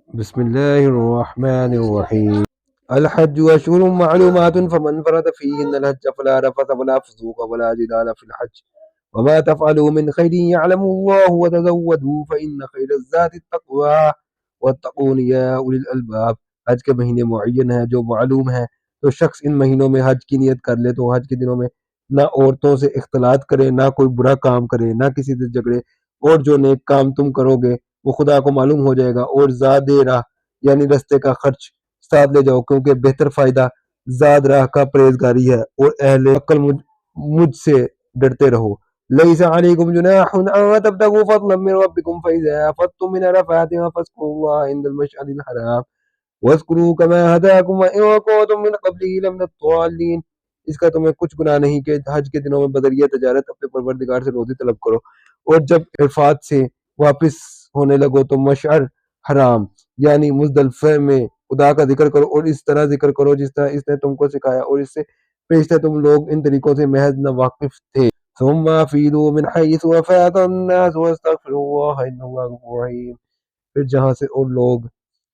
بسم الله الرحمن الرحيم. الحج أشهر معلومات فمن فرض فيهن الحج فلا رفث ولا فسوق ولا جدال في الحج وما تفعلوا من خير يعلم الله وتزودوا فإن خير الزاد التقوى واتقون يا أولي الألباب. حج کے مہینے معین ہیں جو معلوم ہیں، تو شخص ان مہینوں میں حج کی نیت کر لے تو حج کے دنوں میں نہ عورتوں سے اختلاط کرے، نہ کوئی برا کام کرے، نہ کسی سے جھگڑے، اور جو نیک کام تم کرو گے وہ خدا کو معلوم ہو جائے گا، اور زاد راہ یعنی رستے کا خرچ ساتھ لے جاؤ، کیونکہ بہتر فائدہ زاد راہ کا پرہیزگاری ہے، اور اہل عقل مجھ سے ڈرتے رہو۔ ليس عليكم جناح أن تبتغوا فضلا من ربكم فإذا أفضتم من عرفات فاذكروا الله عند المشعر الحرام واذكروا كما هداكم وإن كنتم من قبله لمن الضالين۔ اس کا تمہیں کچھ گناہ نہیں کہ حج کے دنوں میں بذریعہ تجارت اپنے پروردگار سے روزی طلب کرو، اور جب عرفات سے واپس ہونے لگو تو مشعر حرام یعنی مزدلفہ میں خدا کا ذکر کرو، اور اس طرح ذکر کرو جس طرح اس نے تم کو سکھایا، اور اس سے پیشتر تم لوگ ان طریقوں سے محض ناواقف تھے۔ ثم افیدوا من حیث افاض الناس واستغفروا اللہ ان اللہ غفور رحیم۔ پھر جہاں سے اور لوگ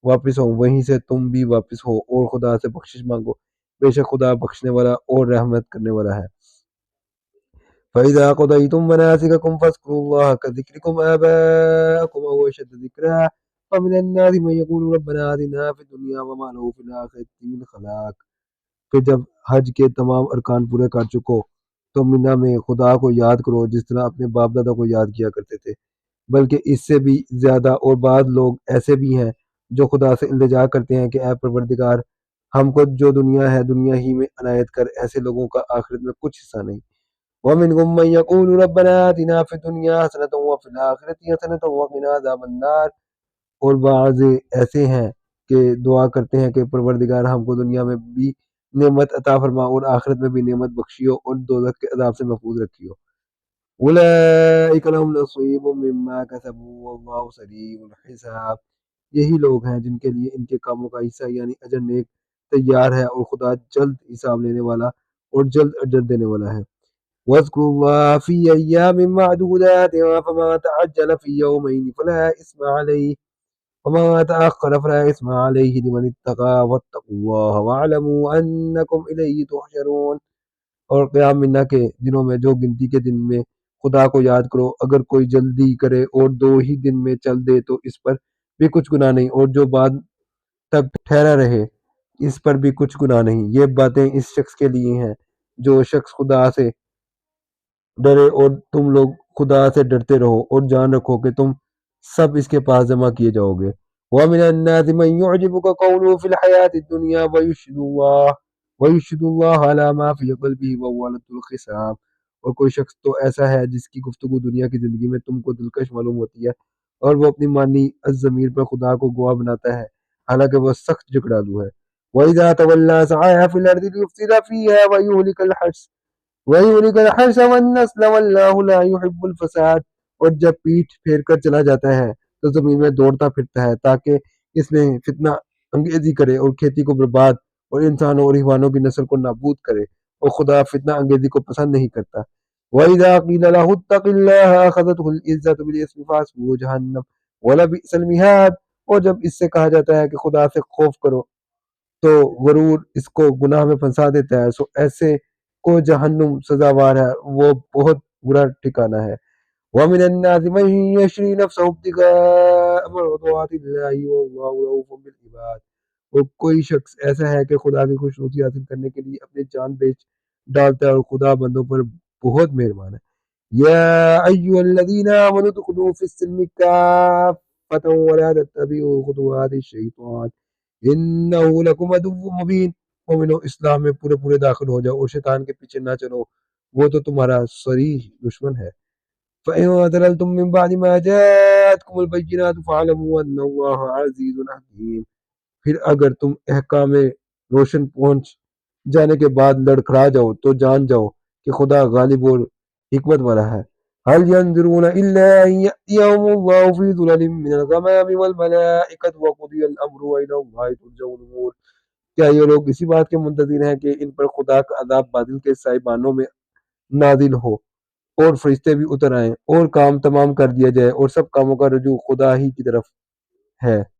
واپس ہوں وہیں سے تم بھی واپس ہو، اور خدا سے بخشش مانگو، بے شک خدا بخشنے والا اور رحمت کرنے والا ہے۔ فَإِذَا قَضَيْتُم مَّنَاسِكَكُمْ فاذكروا الله كذكركم آباءكم أو أشد ذكرا فمن الناس من يقول ربنا آتنا في الدنيا وما له في الآخرة من خلاق۔ پھر جب حج کے تمام ارکان پورے کر چکو تو منہ میں خدا کو یاد کرو جس طرح اپنے باپ دادا کو یاد کیا کرتے تھے، بلکہ اس سے بھی زیادہ، اور بعض لوگ ایسے بھی ہیں جو خدا سے التجا کرتے ہیں کہ اے پروردگار ہم کو جو دنیا ہے دنیا ہی میں عنایت کر، ایسے لوگوں کا آخرت میں کچھ حصہ نہیں۔ وَمِنْهُم مَّن يَقُولُ رَبَّنَا آتِنَا فِي الدُّنْيَا حَسَنَةً وَفِي الْآخِرَةِ حَسَنَةً وَقِنَا عَذَابَ النَّارِ۔ اور بعض ایسے ہیں کہ دعا کرتے ہیں کہ پروردگار ہم کو دنیا میں بھی نعمت عطا فرما اور آخرت میں بھی نعمت بخشیو اور دوزخ کے عذاب سے محفوظ رکھیو۔ اولئک لہم نصیب مما کسبوا واللہ سریع الحساب۔ یہی لوگ ہیں جن کے لیے ان کے کاموں کا حصہ یعنی اجر نیک تیار ہے، اور خدا جلد حساب لینے والا اور جلد اجر دینے والا ہے۔ وَاذْكُرُوا اللَّهَ فِي أَيَّامٍ مَّعْدُودَاتٍ فَمَن تَعَجَّلَ فِي يَوْمَيْنِ فَلَا إِثْمَ عَلَيْهِ وَمَن تَأَخَّرَ فَلَا إِثْمَ عَلَيْهِ لِمَنِ اتَّقَىٰ وَاتَّقُوا اللَّهَ وَاعْلَمُوا أَنَّكُمْ إِلَيْهِ تُحْشَرُونَ۔ اور قیام منا کے دنوں میں جو گنتی کے دن میں خدا کو یاد کرو، اگر کوئی جلدی کرے اور 2 ہی دن میں چل دے تو اس پر بھی کچھ گناہ نہیں، اور جو بعد تک ٹھہرا رہے اس پر بھی کچھ گناہ نہیں۔ یہ باتیں اس شخص کے لیے ہیں جو شخص خدا سے ڈرے، اور تم لوگ خدا سے ڈرتے رہو اور جان رکھو کہ تم سب اس کے پاس جمع کیے جاؤ گے۔ وَمِنَ النَّاسِ مَن يُعْجِبُكَ قَوْلُهُ فِي الْحَيَاةِ الدُّنْيَا وَيُشْهِدُ اللَّهَ عَلَىٰ مَا فِي قَلْبِهِ وَهُوَ لَدُّ الْخِصَامِ۔ اور کوئی شخص تو ایسا ہے جس کی گفتگو دنیا کی زندگی میں تم کو دلکش معلوم ہوتی ہے، اور وہ اپنی مانی الضمیر پر خدا کو گواہ بناتا ہے، حالانکہ وہ سخت جھگڑالو ہے۔ وَإِذَا تَوَلَّىٰ سَعَىٰ فِي الْأَرْضِ لِيُفْسِدَ فِيهَا وَيُهْلِكَ الْحَرْثَ وَالنَّسْلَ وَاللَّهُ لَا يُحِبُّ الْفَسَادَ۔ اور جب پیٹھ پھیر کر چلا جاتا ہے تو زمین میں دوڑتا پھرتا ہے تاکہ اس میں فتنہ انگیزی کرے اور کھیتی کو برباد اور انسانوں اور حیوانوں کی نسل کو نابود کرے، اور خدا فتنہ انگیزی کو پسند نہیں کرتا۔ وَإِذَا قِيلَ لَهُ اتَّقِ اللَّهَ أَخَذَتْهُ الْعِزَّةُ بِالْإِثْمِ فَحَسْبُهُ جَهَنَّمُ وَلَبِئْسَ الْمِهَادُ۔ اور جب اس سے کہا جاتا ہے کہ خدا سے خوف کرو تو غرور اس کو گناہ میں پھنسا دیتا ہے، سو ایسے کو جہنم سزاوار ہے، وہ بہت برا ٹھکانہ ہے۔ وَمِنَ النَّاسِ مَن يَشْرِي نَفْسَهُ ابْتِغَاءَ مَرْضَاتِ اللَّهِ وَاللَّهُ رَءُوفٌ بِالْعِبَادِ۔ اور کوئی شخص ایسا ہے کہ خدا کی خوشنودی حاصل کرنے کے لیے اپنی جان بیچ ڈالتا ہے، اور خدا بندوں پر بہت مہربان ہے۔ یا ایھا الذین آمنوا ادخلوا فی السلم کافۃ ولا تتبعوا خطوات الشیطان انہ لکم عدو مبین۔ مومنو اسلام میں پورے داخل ہو جاؤ اور شیطان کے پیچھے نہ چلو، وہ تو تمہارا صریح دشمن ہے۔ فَإِن ضَلَلْتُم مِّن بَعْدِ مَا جَاءَتْكُمُ الْبَيِّنَاتُ فَاعْلَمُوا أَنَّ اللَّهَ عَزِيزٌ حَكِيمٌ۔ پھر اگر تم احکام روشن پہنچ جانے کے بعد لڑکھڑا جاؤ تو جان جاؤ کہ خدا غالب اور حکمت والا ہے۔ هل ينظرون إلا أن يأتيهم الله في ظلل من الغمام والملائكة وقضي الأمر وإلى الله ترجع الأمور۔ کیا یہ لوگ اسی بات کے منتظر ہیں کہ ان پر خدا کا عذاب بادل کے سائبانوں میں نازل ہو اور فرشتے بھی اتر آئیں اور کام تمام کر دیا جائے، اور سب کاموں کا رجوع خدا ہی کی طرف ہے۔